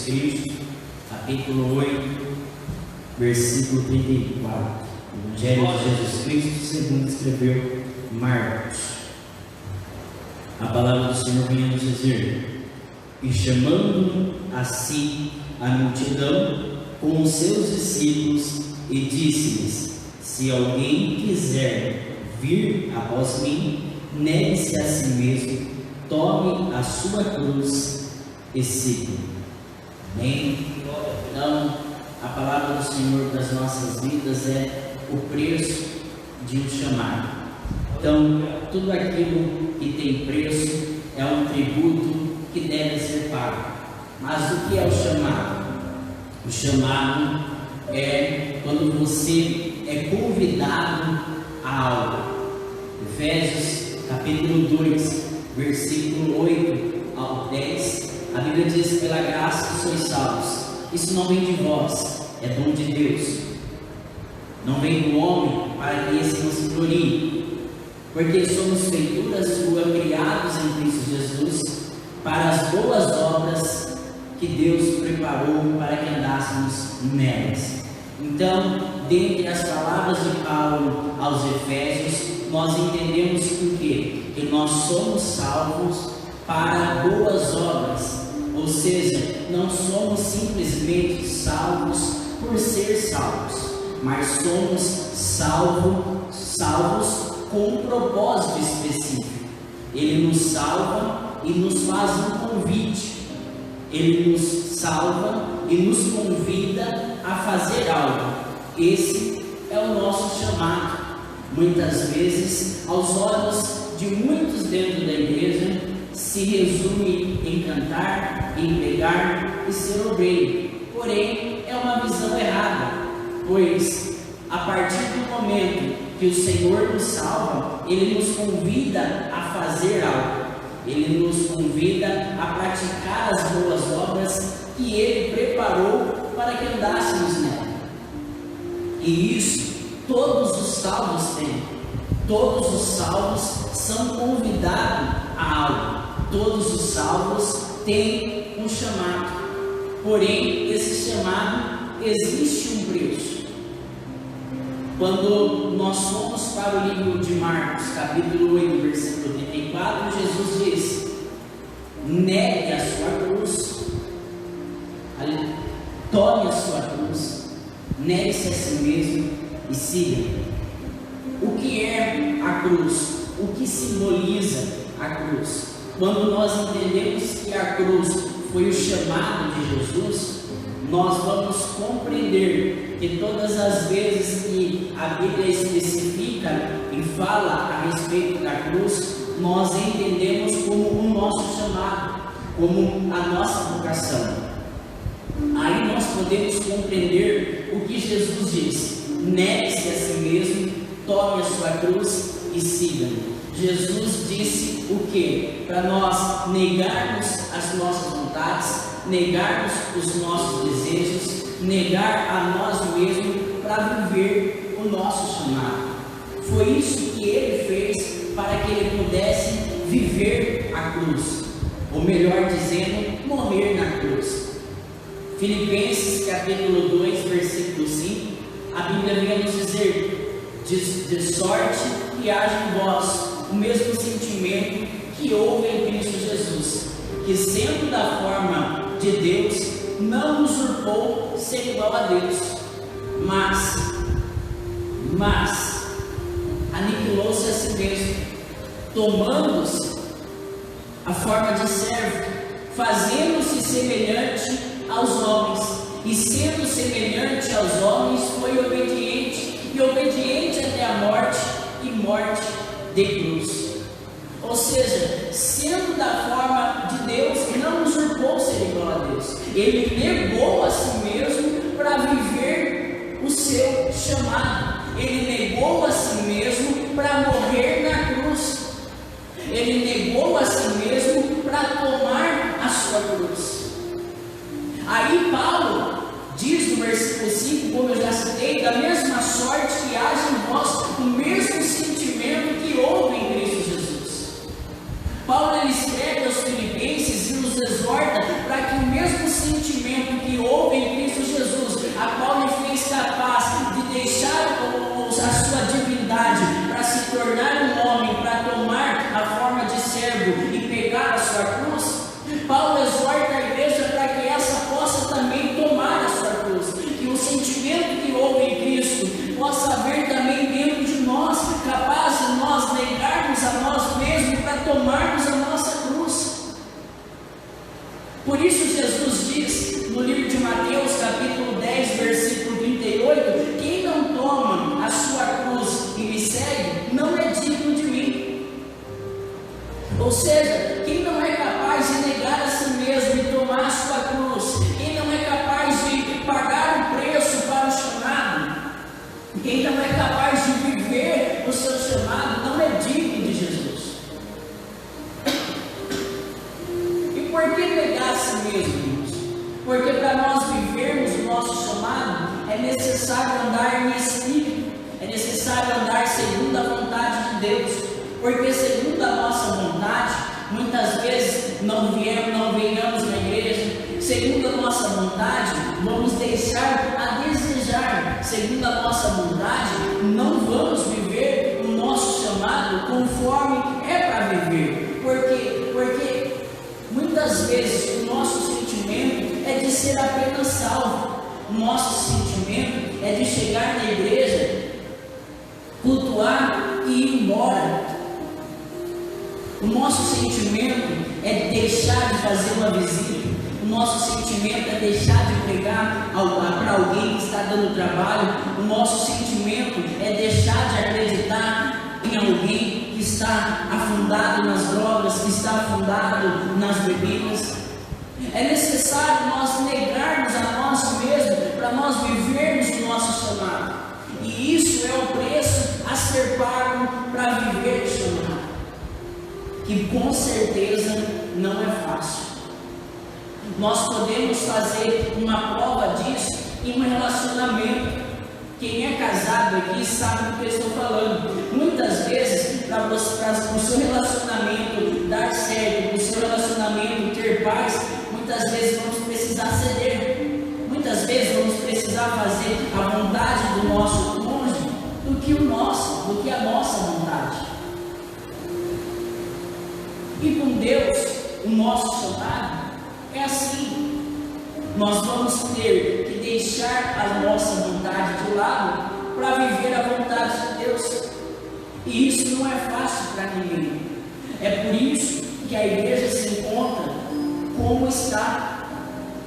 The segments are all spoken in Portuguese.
Cristo, capítulo 8, versículo 34. Evangelho de Jesus Cristo, segundo escreveu Marcos. A palavra do Senhor vem a nos dizer: e chamando a si a multidão com os seus discípulos, e disse-lhes: se alguém quiser vir após mim, negue-se a si mesmo, tome a sua cruz e siga. Amém? Então, a palavra do Senhor das nossas vidas é o preço de um chamado. Então, tudo aquilo que tem preço é um tributo que deve ser pago. Mas o que é o chamado? O chamado é quando você é convidado a algo. Efésios capítulo 2, versículo 8 ao 10, a Bíblia diz: pela graça que sois salvos. Isso não vem de vós, é dom de Deus. Não vem do homem, para que esse não se glorie. Porque somos feituras suas, criados em Cristo Jesus, para as boas obras que Deus preparou para que andássemos nelas. Então, dentre as palavras de Paulo aos Efésios, nós entendemos o quê? Que nós somos salvos para boas obras. Ou seja, não somos simplesmente salvos por ser salvos, mas somos salvos com um propósito específico. Ele nos salva e nos faz um convite. Ele nos salva e nos convida a fazer algo. Esse é o nosso chamado. Muitas vezes, aos olhos de muitos dentro da igreja, se resume em cantar, em pregar e ser obreiro. Porém, é uma visão errada, pois a partir do momento que o Senhor nos salva, Ele nos convida a fazer algo. Ele nos convida a praticar as boas obras que Ele preparou para que andássemos nela. E isso todos os salvos têm. Todos os salvos são convidados a algo. Todos os salvos têm um chamado. Porém, esse chamado existe um preço. Quando nós fomos para o livro de Marcos, capítulo 8, versículo 34, Jesus diz: negue a sua cruz, tome a sua cruz, negue-se a si mesmo e siga. O que é a cruz? O que simboliza a cruz? Quando nós entendemos que a cruz foi o chamado de Jesus, nós vamos compreender que todas as vezes que a Bíblia especifica e fala a respeito da cruz, nós entendemos como o nosso chamado, como a nossa vocação. Aí nós podemos compreender o que Jesus diz: negue-se a si mesmo, tome a sua cruz e siga-me. Jesus disse o que? Para nós negarmos as nossas vontades, negarmos os nossos desejos, negar a nós mesmos para viver o nosso chamado. Foi isso que Ele fez para que Ele pudesse viver a cruz, ou melhor dizendo, morrer na cruz. Filipenses capítulo 2, versículo 5, a Bíblia vem a nos dizer: de sorte que haja em vós o mesmo sentimento que houve em Cristo Jesus, que sendo da forma de Deus, não usurpou ser igual a Deus, mas aniquilou-se a si mesmo, tomando-se a forma de servo, fazendo-se semelhante aos homens, e sendo semelhante aos homens, foi obediente, e obediente até a morte, e morte de cruz. Ou seja, sendo da forma de Deus, não usurpou ser igual a Deus. Ele negou a si mesmo para viver o seu chamado. Ele negou a si mesmo para morrer na cruz. Ele negou a si mesmo para tomar a sua cruz. Aí Paulo diz no versículo 5, como eu já citei: da mesma sorte que haja em vós o mesmo sentimento que houve em Cristo Jesus. Paulo ele escreve aos Filipenses e nos exorta para que o mesmo sentimento Ou seja, quem não é capaz de negar a si mesmo e tomar a sua cruz, quem não é capaz de pagar o preço para o chamado, quem não é capaz de viver o seu chamado, não é digno de Jesus. E por que negar a si mesmo? Porque para nós vivermos o nosso chamado, é necessário andar em espírito, é necessário andar segundo a vontade de Deus, porque segundo a nossa vontade, muitas vezes não venhamos na igreja, segundo a nossa vontade, vamos deixar a desejar, segundo a nossa vontade, não vamos viver o nosso chamado conforme é para viver, porque muitas vezes o nosso sentimento é de ser apenas salvo, o nosso sentimento é de chegar na igreja, cultuar e ir embora. O nosso sentimento é deixar de fazer uma visita, o nosso sentimento é deixar de pregar para alguém que está dando trabalho, o nosso sentimento é deixar de acreditar em alguém que está afundado nas drogas, que está afundado nas bebidas. É necessário nós negarmos a nós mesmos para nós vivermos o nosso chamado. E isso é o preço a ser pago para viver o chamado, que com certeza não é fácil. Nós podemos fazer uma prova disso em um relacionamento. Quem é casado aqui sabe do que eu estou falando. Muitas vezes, para o seu relacionamento dar certo, para o seu relacionamento ter paz, muitas vezes vamos precisar ceder. Muitas vezes vamos precisar fazer a vontade do nosso cônjuge do que a nossa vontade. E com Deus, o nosso chamado é assim. Nós vamos ter que deixar a nossa vontade de lado para viver a vontade de Deus. E isso não é fácil para ninguém. É por isso que a igreja se encontra como está.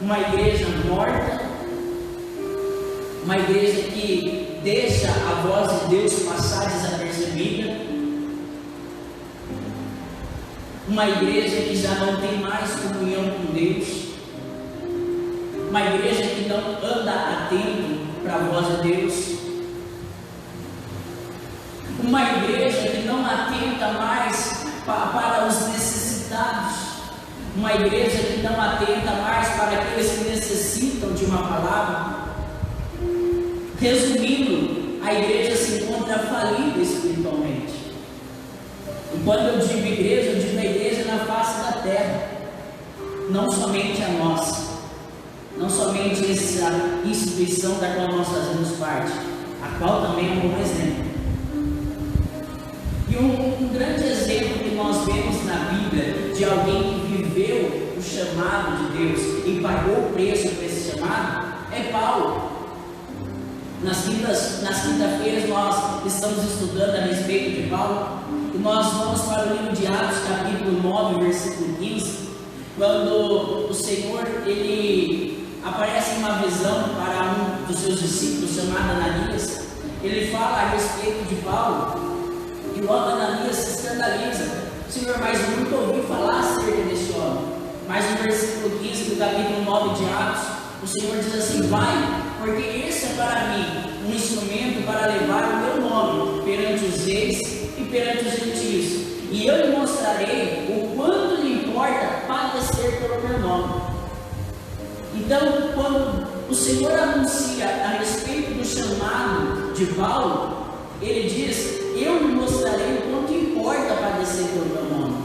Uma igreja morta, uma igreja que deixa a voz de Deus passar desapercebida, uma igreja que já não tem mais comunhão com Deus, uma igreja que não anda atento para a voz de Deus, uma igreja que não atenta mais para os necessitados, uma igreja que não atenta mais para aqueles que necessitam de uma palavra. Resumindo, a igreja se encontra falida espiritualmente. E quando eu digo igreja, eu digo a igreja na face da terra, não somente a nossa, não somente essa instituição da qual nós fazemos parte, a qual também é um bom exemplo. E um grande exemplo que nós vemos na Bíblia de alguém que viveu o chamado de Deus e pagou o preço por esse chamado é Paulo. Nas quinta-feiras nós estamos estudando a respeito de Paulo e nós vamos para o livro de Atos, capítulo 9, versículo 15, quando o Senhor ele aparece em uma visão para um dos seus discípulos chamado Ananias. Ele fala a respeito de Paulo. E logo Ananias se escandaliza: Senhor, mas nunca ouvi falar acerca deste homem. Mas no versículo 15 do capítulo 9 de Atos, o Senhor diz assim: vai, porque esse é para mim um instrumento para levar o meu nome perante os reis e perante os gentios, e eu lhe mostrarei o quanto lhe importa padecer pelo meu nome. Então, quando o Senhor anuncia a respeito do chamado de Paulo, ele diz: eu lhe mostrarei o quanto importa padecer pelo meu nome.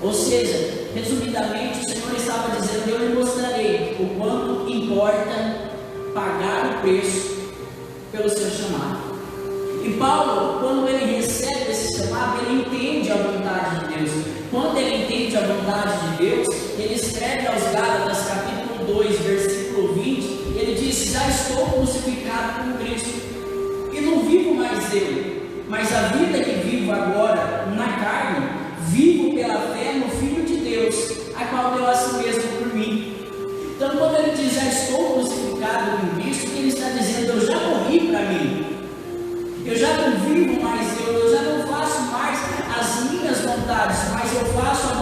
Ou seja, resumidamente, o Senhor estava dizendo: eu lhe mostrarei o quanto importa pagar o preço pelo seu chamado. E Paulo, quando ele recebe esse chamado, ele entende a vontade de Deus. Quando ele entende a vontade de Deus, ele escreve aos Gálatas, capítulo 2, versículo 20, ele diz: já estou crucificado com Cristo, e não vivo mais eu, mas a vida que vivo agora na carne, vivo pela fé no Filho de Deus, a qual deu a si mesmo por mim. Então, quando ele diz: já estou crucificado com Cristo, ele está dizendo: eu já morri para mim, eu já não vivo mais eu já não faço mais as minhas vontades, mas eu faço a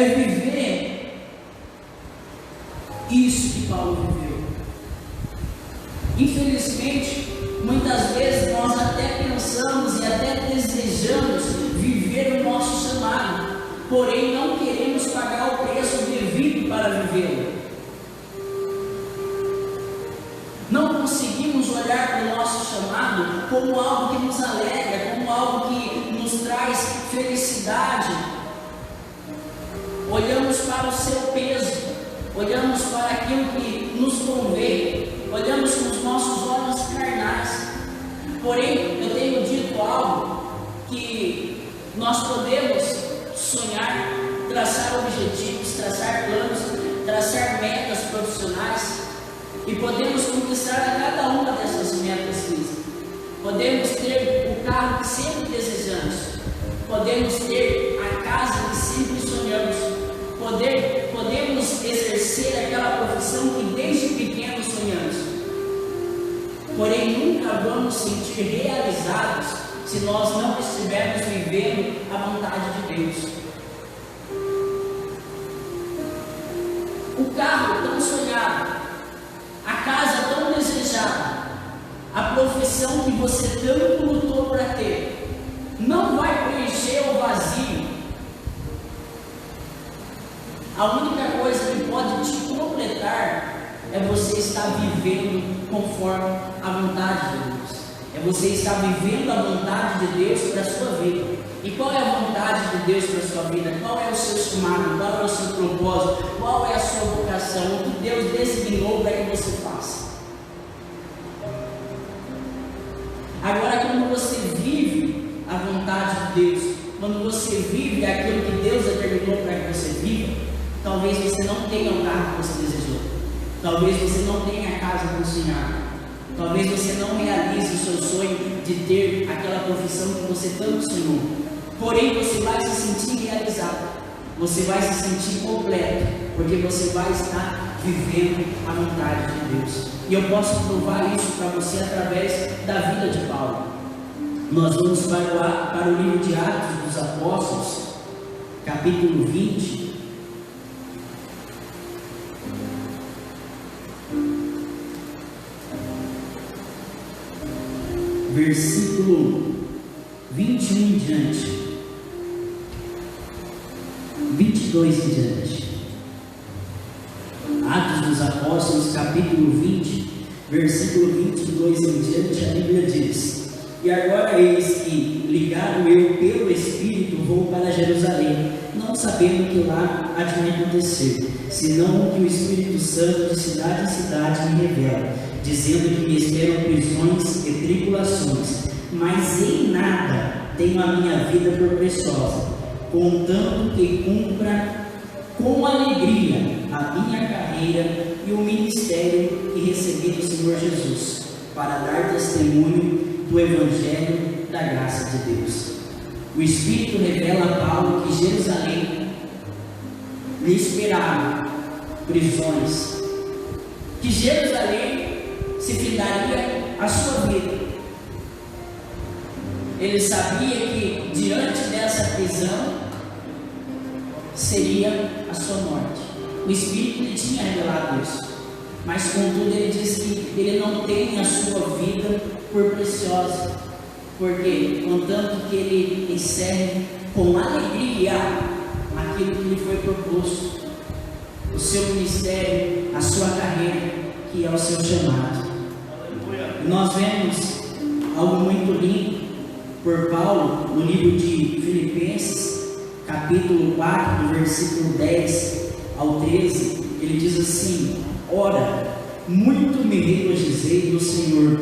é viver isso que Paulo viveu. Infelizmente, muitas vezes nós até pensamos e até desejamos viver o nosso chamado, porém não queremos pagar o preço devido para vivê-lo. Não conseguimos olhar para o nosso chamado como algo que nos alegra, como algo que nos traz felicidade. Olhamos para o seu peso, olhamos para aquilo que nos convém, olhamos com os nossos olhos carnais. Porém, eu tenho dito algo que nós podemos sonhar, traçar objetivos, traçar planos, traçar metas profissionais e podemos conquistar a cada uma dessas metas físicas. Podemos ter o carro que sempre desejamos, podemos ter a casa que sempre sonhamos, podemos exercer aquela profissão que desde pequeno sonhamos. Porém, nunca vamos sentir realizados se nós não estivermos vivendo a vontade de Deus. O carro tão sonhado, a casa tão desejada, a profissão que você tanto lutou para ter, não vai preencher o vazio. A única coisa que pode te completar é você estar vivendo conforme a vontade de Deus. É você estar vivendo a vontade de Deus para a sua vida. E qual é a vontade de Deus para a sua vida? Qual é o seu chamado? Qual é o seu propósito? Qual é a sua vocação? O que Deus designou para que você faça? Agora, quando você vive a vontade de Deus, quando você vive aquilo que Deus determinou para que você viva, talvez você não tenha o carro que você desejou, talvez você não tenha a casa que você sonhava, talvez você não realize o seu sonho de ter aquela profissão que você tanto sonhou. Porém, você vai se sentir realizado, você vai se sentir completo, porque você vai estar vivendo a vontade de Deus. E eu posso provar isso para você através da vida de Paulo. Nós vamos para o livro de Atos dos Apóstolos, capítulo 20. Versículo 21 em diante, 22 em diante. Atos dos Apóstolos, capítulo 20, versículo 22 em diante, a Bíblia diz: E agora eis que, ligado eu pelo Espírito, vou para Jerusalém, não sabendo o que lá há de me acontecer, senão o que o Espírito Santo de cidade em cidade me revela, dizendo que me esperam prisões e tribulações, mas em nada tenho a minha vida por preciosa, contanto que cumpra com alegria a minha carreira e o ministério que recebi do Senhor Jesus, para dar testemunho do Evangelho da graça de Deus. O Espírito revela a Paulo que Jerusalém lhe esperava prisões, que Jerusalém se findaria a sua vida. Ele sabia que diante dessa prisão seria a sua morte. O Espírito lhe tinha revelado isso, mas contudo ele diz que ele não tem a sua vida por preciosa, porque contanto que ele encerre com alegria aquilo que lhe foi proposto, o seu ministério, a sua carreira, que é o seu chamado. E nós vemos algo muito lindo por Paulo no livro de Filipenses, capítulo 4, versículo 10 ao 13, ele diz assim: Ora, muito me regozijei no Senhor,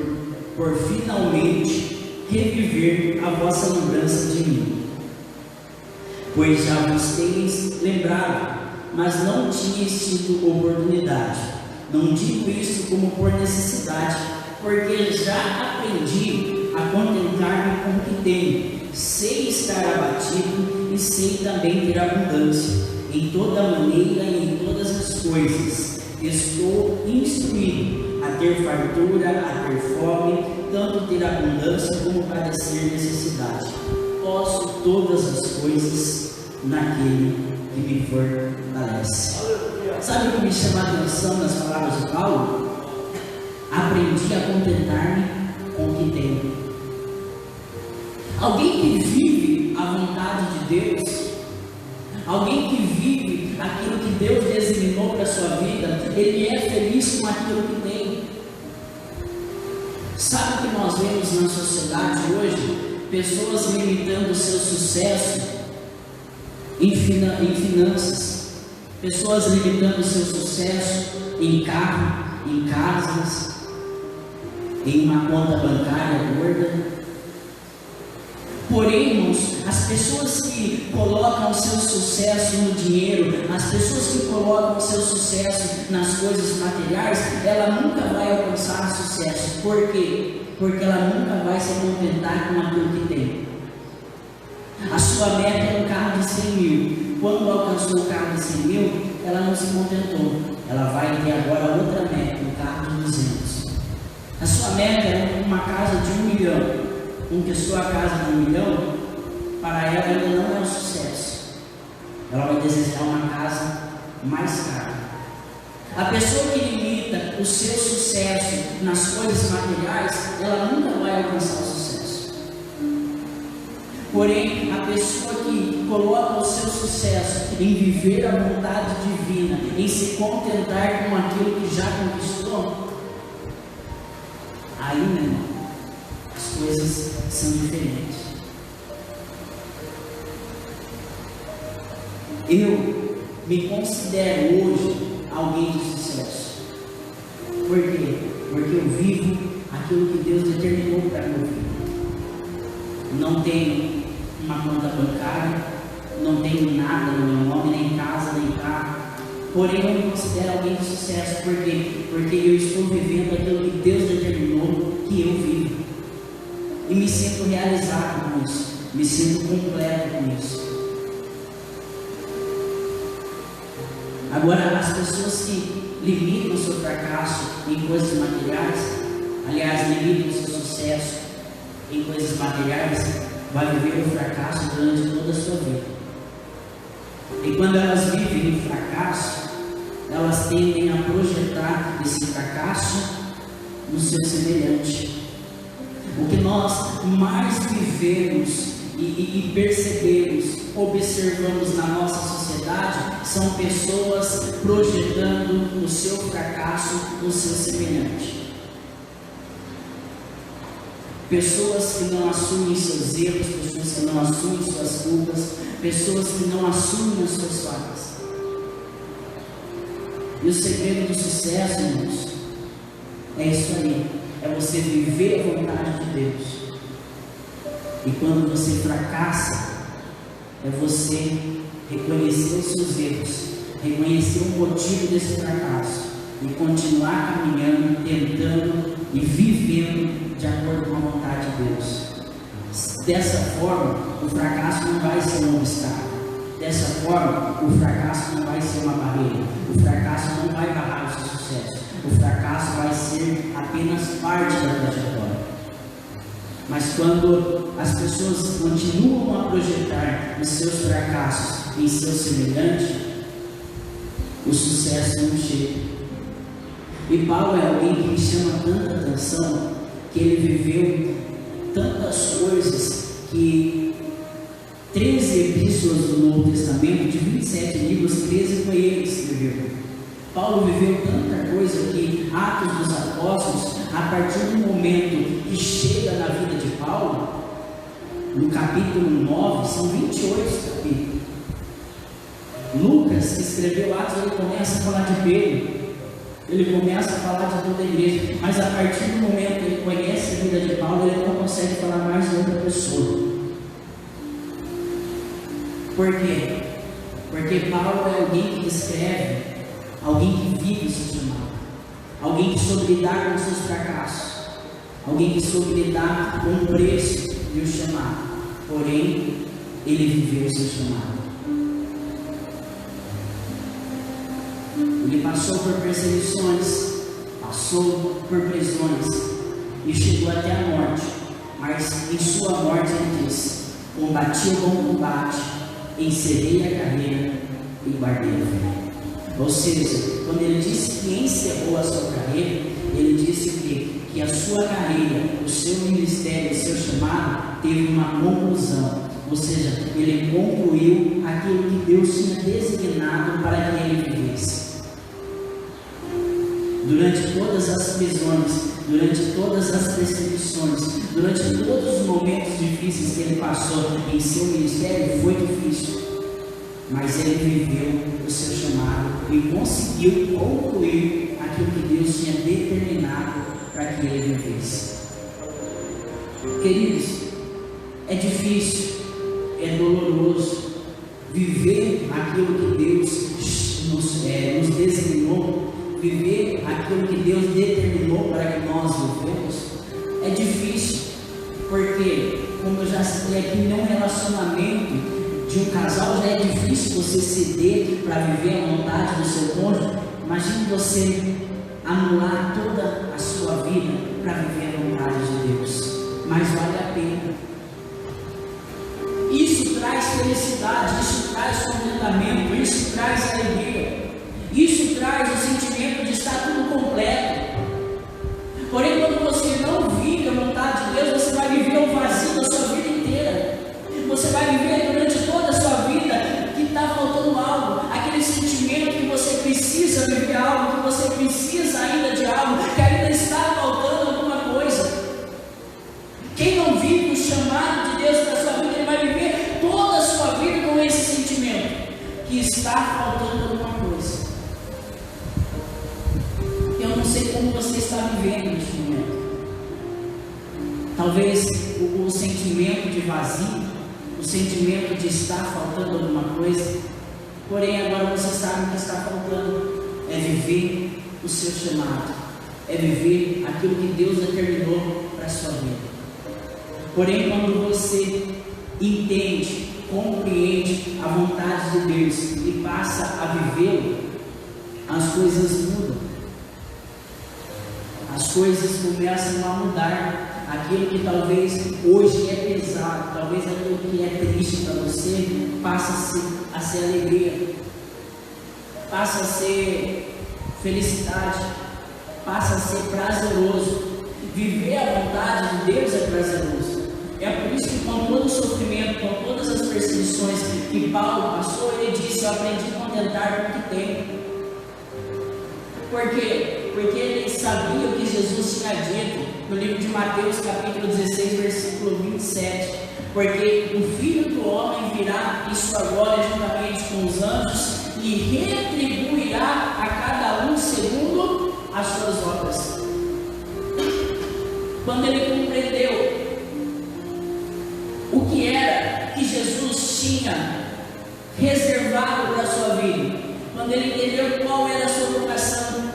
por finalmente reviver a vossa lembrança de mim, pois já vos tenho lembrado, mas não tinhais tido oportunidade. Não digo isso como por necessidade, porque já aprendi a contentar-me com o que tenho. Sei estar abatido e sei também ter abundância. Em toda maneira e em todas as coisas estou instruído a ter fartura, a ter fome, tanto ter abundância como padecer necessidade. Posso todas as coisas naquele que me fortalece. Sabe o que me chama a atenção nas palavras de Paulo? Aprendi a contentar-me com o que tenho. Alguém que vive a vontade de Deus, alguém que vive aquilo que Deus designou para a sua vida, ele é feliz com aquilo que tem. Sabe o que nós vemos na sociedade hoje? Pessoas limitando o seu sucesso em finanças, pessoas limitando o seu sucesso em carro, em casas, em uma conta bancária gorda. Porém, irmãos, as pessoas que colocam o seu sucesso no dinheiro, as pessoas que colocam o seu sucesso nas coisas materiais, ela nunca vai alcançar sucesso. Por quê? Porque ela nunca vai se contentar com aquilo que tem. A sua meta é um carro de 100 mil. Quando alcançou o carro de 100 mil, ela não se contentou. Ela vai ter agora outra meta, um carro de 200. A sua meta é uma casa de 1 milhão. Conquistou a casa de 1 milhão, para ela ainda não é um sucesso. Ela vai desejar uma casa mais cara. A pessoa que limita o seu sucesso nas coisas materiais, ela nunca vai alcançar o sucesso. Porém, a pessoa que coloca o seu sucesso em viver a vontade divina, em se contentar com aquilo que já conquistou, aí, meu irmão, as coisas são diferentes. Eu me considero hoje alguém de sucesso. Por quê? Porque eu vivo aquilo que Deus determinou para minha vida. Não tenho uma conta bancária, não tenho nada no meu nome, nem casa, nem carro. Porém, eu me considero alguém de sucesso. Por quê? Porque eu estou vivendo aquilo que Deus determinou que eu vivo. E me sinto realizado com isso, me sinto completo com isso. Agora, as pessoas que limitam o seu fracasso em coisas materiais, aliás, limitam o seu sucesso em coisas materiais, vai viver o fracasso durante toda a sua vida. E quando elas vivem o fracasso, elas tendem a projetar esse fracasso no seu semelhante. O que nós mais vivemos e percebemos, observamos na nossa sociedade, são pessoas projetando o seu fracasso no seu semelhante. Pessoas que não assumem seus erros, pessoas que não assumem suas culpas, pessoas que não assumem as suas falhas. E o segredo do sucesso, irmãos, é isso aí. É você viver a vontade de Deus. E quando você fracassa, é você reconhecer os seus erros, reconhecer o motivo desse fracasso e continuar caminhando, tentando e vivendo de acordo com a vontade de Deus. Dessa forma, o fracasso não vai ser um obstáculo. Dessa forma, o fracasso não vai ser uma barreira. O fracasso não vai barrar o seu sucesso. O fracasso vai ser apenas parte da trajetória. Mas quando as pessoas continuam a projetar os seus fracassos em seu semelhante, o sucesso não chega. E Paulo é alguém que me chama tanta atenção, que ele viveu tantas coisas que 13 epístolas do Novo Testamento, de 27 livros, 13 foi ele que escreveu. Paulo viveu tanta coisa que Atos dos Apóstolos, a partir do momento que chega na vida de Paulo, no capítulo 9, são 28 capítulos. Lucas, que escreveu Atos, ele começa a falar de Pedro, ele começa a falar de toda a igreja, mas a partir do momento que ele conhece a vida de Paulo, ele não consegue falar mais de outra pessoa. Por quê? Porque Paulo é alguém que descreve, alguém que vive o seu chamado, alguém que soube lidar com os seus fracassos, alguém que soube lidar com o preço e o chamado. Porém, ele viveu o seu chamado. Ele passou por perseguições, passou por prisões e chegou até a morte. Mas em sua morte ele disse: combati o bom combate, encerrei a carreira, e guardei a fé. Ou seja, quando ele disse que encerrou a sua carreira, ele disse que a sua carreira, o seu ministério, o seu chamado, teve uma conclusão. Ou seja, ele concluiu aquilo que Deus tinha designado para que ele vivesse. Durante todas as prisões, durante todas as perseguições, durante todos os momentos difíceis que ele passou em seu ministério, foi difícil. Mas ele viveu o seu chamado e conseguiu concluir aquilo que Deus tinha determinado para que ele vivesse. Queridos, é difícil, é doloroso viver aquilo que Deus nos designou, viver aquilo que Deus determinou para que nós vivemos. É difícil, porque, como eu já citei aqui, num relacionamento de um casal já é difícil você ceder para viver a vontade do seu cônjuge. Imagine você anular toda a sua vida para viver a vontade de Deus, mas vale a pena. Isso traz felicidade, isso traz contentamento, isso traz alegria, isso traz o sentimento de estar tudo completo. Porém, quando você não vive a vontade de Deus, você vai viver o vazio da sua vida inteira. Você vai viver durante toda a sua vida que está faltando algo, aquele sentimento que você precisa viver algo, que você precisa ainda de algo, que ainda está faltando alguma coisa. Quem não vive o chamado de Deus para a sua vida, ele vai viver toda a sua vida com esse sentimento, que está faltando alguma coisa. Eu não sei como você está vivendo neste momento. Talvez o sentimento de vazio, o sentimento de estar faltando alguma coisa, porém agora você sabe o que está faltando, é viver o seu chamado, é viver aquilo que Deus determinou para a sua vida. Porém, quando você entende, compreende a vontade de Deus e passa a vivê-lo, as coisas mudam, as coisas começam a mudar. Aquilo que talvez hoje é pesado, talvez aquilo que é triste para você, passa a ser alegria, passa a ser felicidade, passa a ser prazeroso. Viver a vontade de Deus é prazeroso. É por isso que, com todo o sofrimento, com todas as perseguições que Paulo passou, ele disse: eu aprendi a contentar com o que tenho. Por quê? Porque ele sabia o que Jesus tinha dito no livro de Mateus, capítulo 16, versículo 27. Porque o Filho do Homem virá em sua glória juntamente com os anjos e retribuirá a cada um segundo as suas obras. Quando ele compreendeu o que era que Jesus tinha reservado para a sua vida, quando ele entendeu qual era a sua vocação,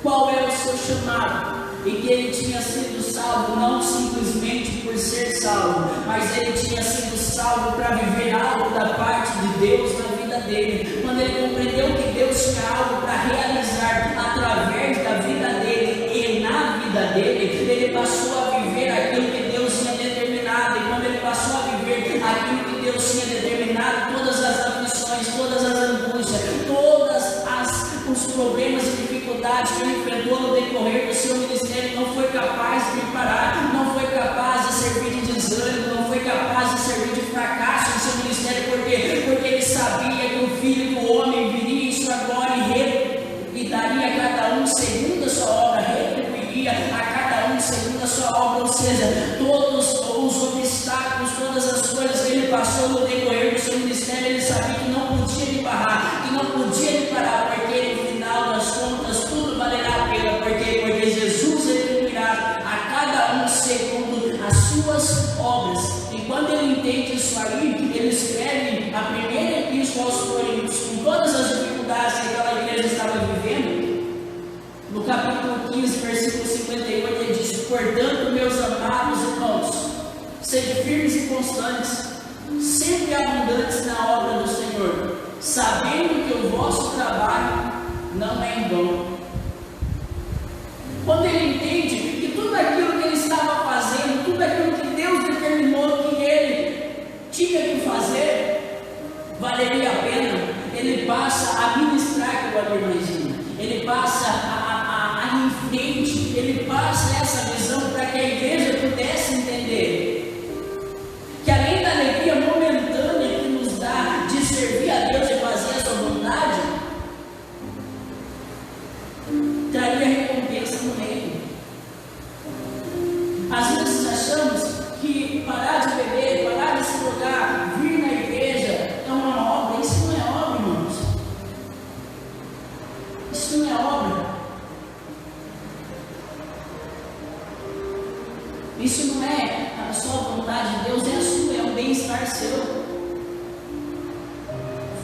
qual era o seu chamado, e que ele tinha sido salvo não simplesmente por ser salvo, mas ele tinha sido salvo para viver algo da parte de Deus na vida dele. Quando ele compreendeu que Deus tinha algo para realizar através da vida dele e na vida dele, ele passou a viver aquilo que Deus tinha determinado. E quando ele passou a viver aquilo que Deus tinha determinado, todas as aflições, todas as angústias, os problemas e dificuldades que ele enfrentou no decorrer do seu ministério, não foi capaz de parar, não foi capaz de servir de desânimo, não foi capaz de servir de fracasso em seu ministério. Por quê? Porque ele sabia que o Filho do Homem viria em sua glória e daria a cada um segundo a sua obra, retribuiria a cada um segundo a sua obra. Ou seja, todos os obstáculos, todas as coisas que ele passou no decorrer do seu ministério, ele sabia que não podia lhe parar, que não podia lhe parar, porque no final das contas tudo valerá a pena. Porque Jesus retribuirá a cada um segundo as suas obras. E quando ele entende isso aí, ele escreve a primeira epístola aos Coríntios, com todas as dificuldades que aquela igreja estava vivendo. No capítulo 15, versículo 58, ele diz: portanto, meus amados irmãos, sede firmes e constantes, sempre abundantes na obra do Senhor, sabendo que o vosso trabalho não é em vão. Quando ele entende que tudo aquilo que ele estava fazendo, tudo aquilo que Deus determinou que ele tinha que fazer, valeria a pena, ele passa passa a ministrar, como a irmã Regina, ele passa a ir em frente, ele passa essa visão para que a igreja pudesse entender que além da alegria momentânea que nos dá de servir a Deus e fazer a sua vontade, traria recompensa no reino. Às vezes achamos que parar de beber, parar de se drogar, vir na igreja é uma obra. Isso não é obra, irmãos. Isso não é obra. Isso não é a sua vontade de Deus, é a sua, é o bem-estar seu.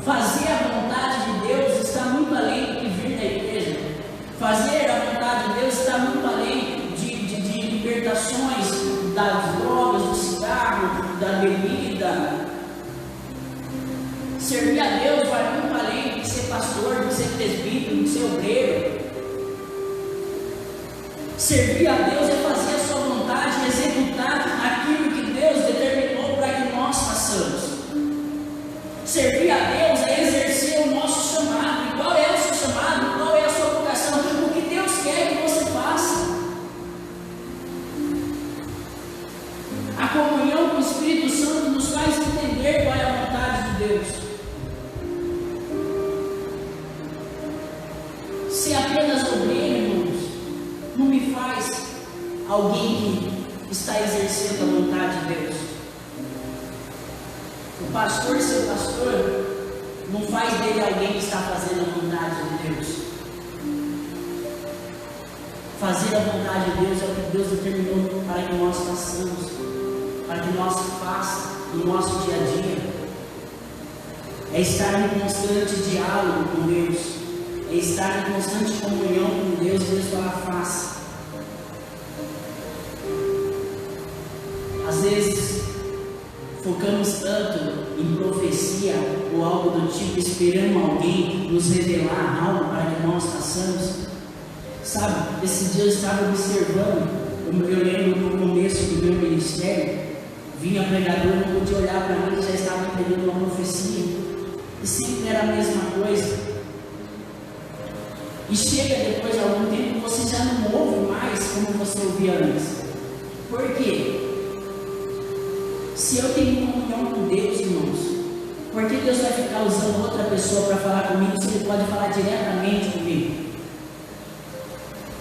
Fazer a vontade de Deus está muito além do que vir na igreja. Fazer a vontade de Deus está muito além de libertações das drogas, do cigarro, da bebida. Servir a Deus vai muito além de ser pastor, de ser presbítero, de ser obreiro. Servir a Deus é fazer a sua vontade, executar aquilo que Deus determinou para que nós façamos. Servir a Deus é exercer o nosso chamado. E qual é o seu chamado? Qual é a sua vocação? O que Deus quer que você faça? A comunhão com o Espírito Santo nos faz entender qual é a vontade de Deus. Ser apenas obreiro, irmãos, não me faz alguém que está exercendo a vontade de Deus. O pastor ser pastor não faz dele alguém que está fazendo a vontade de Deus. Fazer a vontade de Deus é o que Deus determinou para que nós façamos, para que nós façamos no nosso dia a dia. É estar em constante diálogo com Deus, é estar em constante comunhão com Deus. Deus fala, faça. Às vezes focamos tanto em profecia ou algo do tipo, esperando alguém nos revelar algo para que nós façamos. Sabe, esse dia eu estava observando, eu lembro no começo do meu ministério, vinha pregador, não podia olhar para mim, já estava entendendo uma profecia, e sempre era a mesma coisa. E chega depois de algum tempo, você já não ouve mais como você ouvia antes. Por quê? Se eu tenho comunhão com Deus, irmãos, por que Deus vai ficar usando outra pessoa para falar comigo se Ele pode falar diretamente comigo?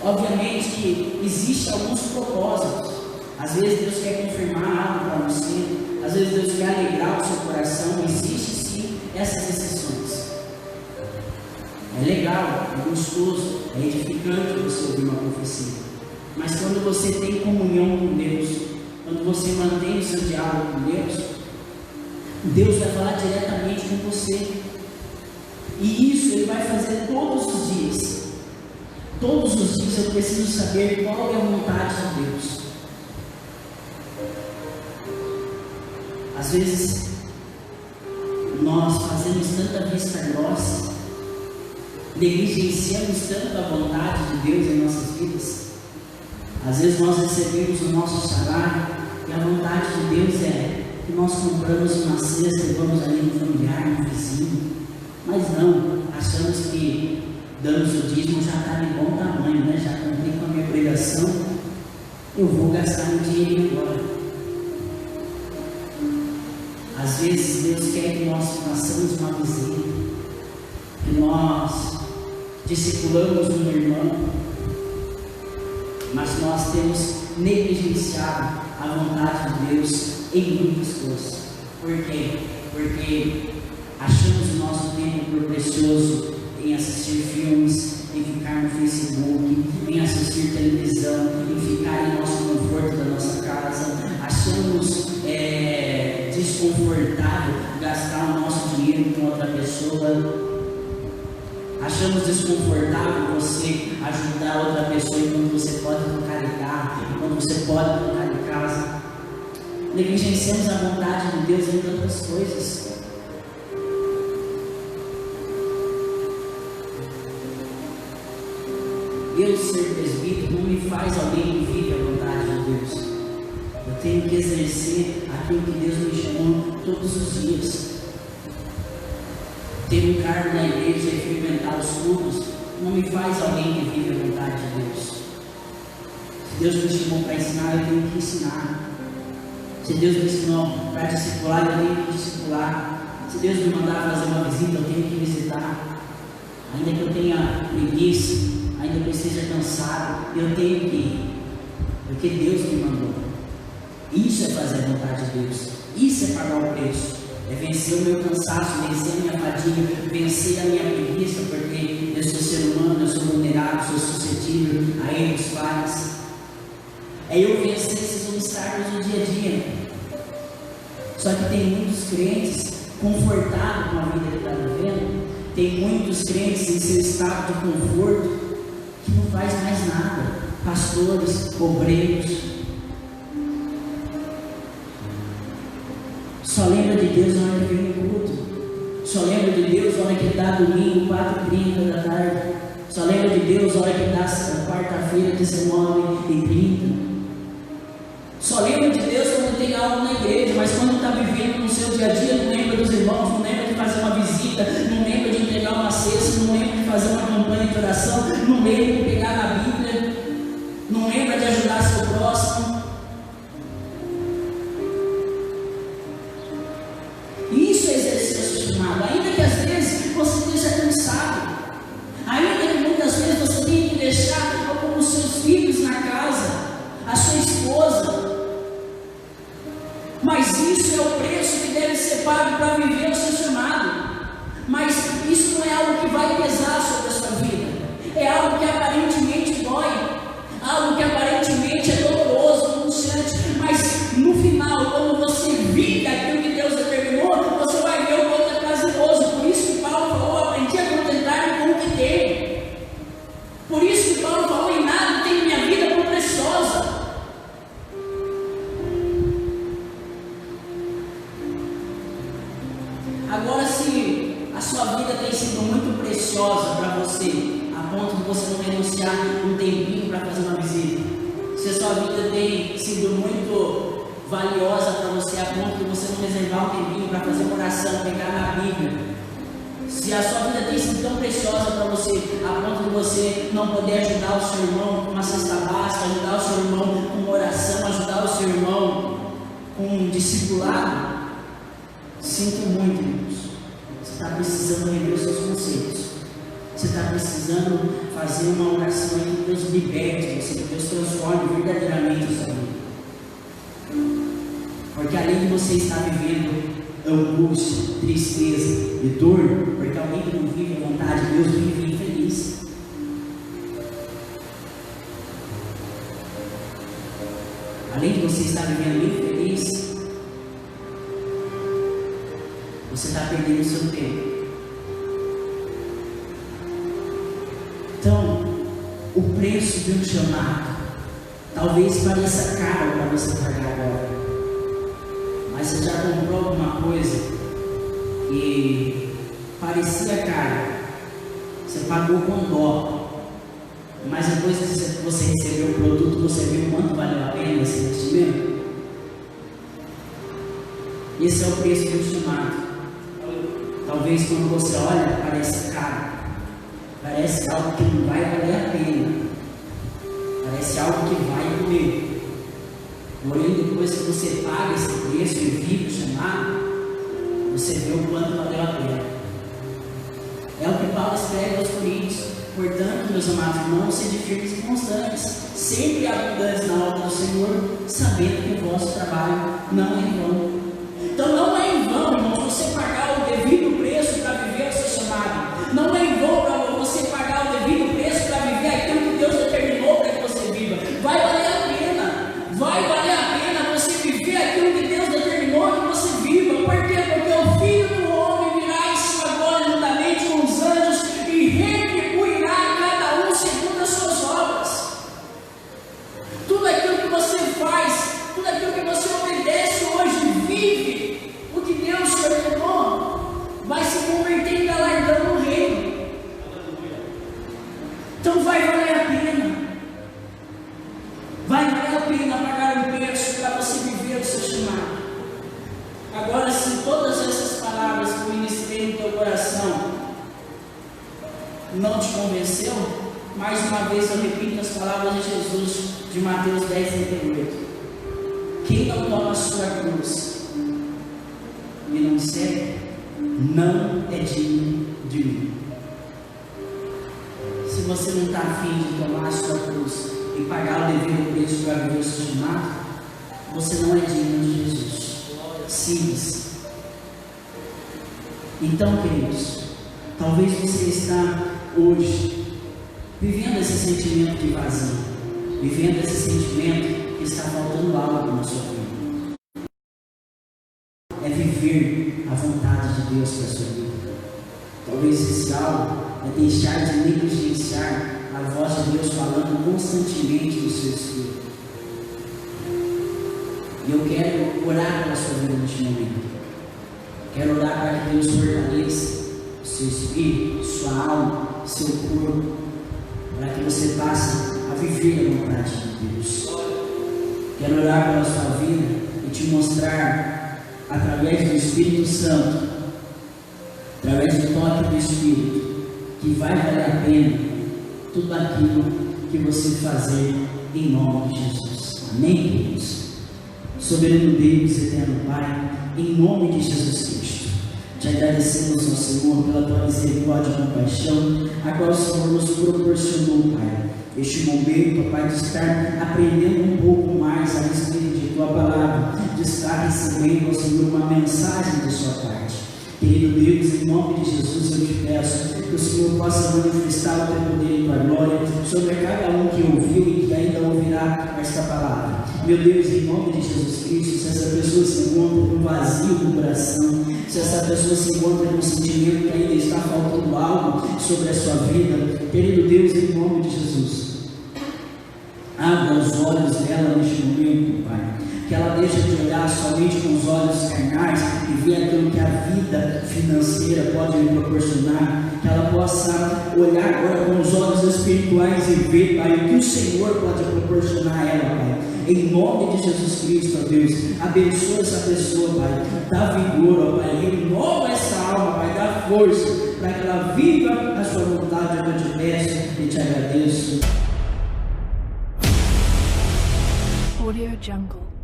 Obviamente que existem alguns propósitos. Às vezes Deus quer confirmar algo para você, às vezes Deus quer alegrar o seu coração. Existe sim essas exceções. É legal, é gostoso, é edificante você ouvir uma profecia. Mas quando você tem comunhão com Deus, quando você mantém o seu diálogo com Deus, Deus vai falar diretamente com você. E isso Ele vai fazer todos os dias. Todos os dias eu preciso saber qual é a vontade de Deus. Às vezes nós fazemos tanta vista grossa, negligenciamos tanto a vontade de Deus em nossas vidas. Às vezes nós recebemos o nosso salário e a vontade de Deus é que nós compramos uma cesta e vamos ali no familiar, no vizinho. Mas não, achamos que damos o dízimo já está de bom tamanho, né? Já cumpri com a minha obrigação, eu vou gastar meu dinheiro agora. Às vezes Deus quer que nós façamos uma visita, que nós discipulamos um irmão, mas nós temos negligenciado a vontade de Deus em muitas coisas. Por quê? Porque achamos o nosso tempo precioso em assistir filmes, em ficar no Facebook, em assistir televisão, em ficar em nosso conforto da nossa casa. Achamos desconfortável gastar o nosso dinheiro com outra pessoa. Achamos desconfortável você ajudar outra pessoa enquanto você pode tocar de carro, enquanto você pode tocar de casa. Negligenciamos a vontade de Deus em tantas coisas. Eu ser presbítero não me faz alguém que vive a vontade de Deus. Eu tenho que exercer aquilo que Deus me chamou todos os dias. ter um cargo na igreja e frequentar os cultos não me faz alguém que vive a vontade de Deus. Se Deus me chamou para ensinar, eu tenho que ensinar. Se Deus me ensinou para discipular, eu tenho que discipular. Se Deus me mandar fazer uma visita, eu tenho que visitar. Ainda que eu tenha preguiça, ainda que eu esteja cansado, eu tenho que ir, porque Deus me mandou. Isso é fazer a vontade de Deus. Isso é pagar o preço. É vencer o meu cansaço, vencer a minha fadiga, vencer a minha preguiça, porque eu sou ser humano, eu sou vulnerável, sou suscetível a erros, falhas. É eu vencer esses obstáculos no dia a dia. Só que tem muitos crentes confortados com a vida que está vivendo, tem muitos crentes em seu estado de conforto que não faz mais nada. Pastores, obreiros, só lembra de Deus na hora que vem no culto, só lembra de Deus na hora que dá domingo, 4h30 da tarde, só lembra de Deus na hora que dá quarta-feira, 19h30. Só lembra de Deus quando tem algo na igreja, mas quando está vivendo no seu dia a dia, não lembra dos irmãos, não lembra de fazer uma visita, não lembra de entregar uma cesta, não lembra de fazer uma campanha de oração, não lembra de pegar na Bíblia, não lembra de ajudar seu próximo. Isso é exercer o seu chamado, ainda que às vezes você esteja cansado, ainda que muitas vezes você tenha que deixar os seus filhos na casa, a sua esposa, mas isso é o preço que deve ser pago para viver o seu chamado. Mas isso não é algo que vai pesar sobre a sua vida, é algo que aparentemente dói, algo que aparentemente é doloroso, angustiante, mas no final, quando você vive aquilo que Deus determinou, você vai ver o quanto é prazeroso. Por isso que Paulo falou: aprendi a contentar-me com o que tenho. Por isso que Paulo falou: em nada tenho minha vida por preciosa. Agora, se a sua vida tem sido muito preciosa para você, a ponto de você não renunciar um tempinho para fazer uma visita, se a sua vida tem sido muito valiosa para você, a ponto de você não reservar um tempinho para fazer uma oração, pegar na Bíblia, se a sua vida tem sido tão preciosa para você, a ponto de você não poder ajudar o seu irmão com uma cesta básica, ajudar o seu irmão com uma oração, ajudar o seu irmão com um discipulado, sinto muito, irmãos. Você está precisando rever os seus conceitos. Você está precisando fazer uma oração em que Deus liberte você, que Deus transforme verdadeiramente a sua vida. Porque além de você estar vivendo angústia, tristeza e dor, porque alguém que não vive a vontade de Deus vive infeliz. Além de você estar vivendo infeliz, você está perdendo o seu tempo. Então, o preço de um chamado talvez pareça caro para você pagar agora, mas você já comprou alguma coisa que parecia caro, você pagou com dó, mas depois que você recebeu o produto, você viu quanto valeu a pena esse investimento? Esse é o preço de um chamado. Talvez quando você olha, parece caro, parece algo que não vai valer a pena, parece algo que vai doer. Porém, depois que você paga esse preço e vive o chamado, você vê o quanto valeu a pena. É o que Paulo escreve aos Coríntios: portanto, meus amados irmãos, sede firmes e constantes, sempre abundantes na obra do Senhor, sabendo que o vosso trabalho não é em vão. Então não é em vão, irmãos, você pagar o devido preço para viver o seu chamado. Não é em vão para você pagar o devido preço para viver aquilo que Deus determinou para que você viva. Vai valer a pena. Vai valer a pena você viver aquilo que Deus determinou que você viva. Por quê? Porque o Filho do Homem virá em sua glória juntamente com os anjos e retribuirá a cada um segundo as suas obras. Tudo aquilo que você faz, tudo aquilo que você obedece hoje, vive o que Deus te ordenou, vai se converter em galardão no reino. Então vai valer a pena. Vai valer a pena pagar um preço para você viver o seu chamado. Agora, se todas essas palavras que eu ministrei no teu coração não te convenceu, mais uma vez eu repito as palavras de Jesus de Mateus 10:38. Quem não toma a sua cruz e não me segue, não é digno de mim. Se você não está afim de tomar a sua cruz e pagar o devido preço para viver o seu chamado, você não é digno de Jesus. Simples. Então, queridos, talvez você está hoje vivendo esse sentimento de vazio, vivendo esse sentimento que está faltando algo na sua vida. É viver a vontade de Deus para a sua vida. Talvez esse algo é deixar de negligenciar a voz de Deus falando constantemente no seu espírito. E eu quero orar pela sua vida neste momento. Quero orar para que Deus fortaleça o seu espírito, sua alma, seu corpo, para que você passe a viver a vontade de Deus. Quero orar pela sua vida e te mostrar, através do Espírito Santo, através do toque do Espírito, que vai valer a pena tudo aquilo que você fazer em nome de Jesus. Amém, queridos? Soberano Deus, eterno Pai, em nome de Jesus Cristo, te agradecemos, ó Senhor, pela tua misericórdia e compaixão, a qual o Senhor nos proporcionou, Pai, este momento, Pai, de estar aprendendo um pouco mais a respeito de tua palavra, de estar recebendo, ó Senhor, uma mensagem de sua parte. Querido Deus, em nome de Jesus eu te peço que o Senhor possa manifestar o teu poder e tua glória sobre cada um que ouviu e que ainda ouvirá esta palavra. Meu Deus, em nome de Jesus Cristo, se essa pessoa se encontra com vazio no coração, se essa pessoa se encontra com um sentimento que ainda está faltando algo sobre a sua vida, querido Deus, em nome de Jesus, abra os olhos dela neste momento, Pai. Que ela deixe de olhar somente com os olhos carnais e ver aquilo que a vida financeira pode lhe proporcionar. Que ela possa olhar agora com os olhos espirituais e ver, Pai, o que o Senhor pode proporcionar a ela, Pai. Em nome de Jesus Cristo, ó Deus, abençoa essa pessoa, Pai. Dá vigor, ó Pai. Renova essa alma, Pai. Dá força para que ela viva a sua vontade. Eu te peço e te agradeço. Audio Jungle.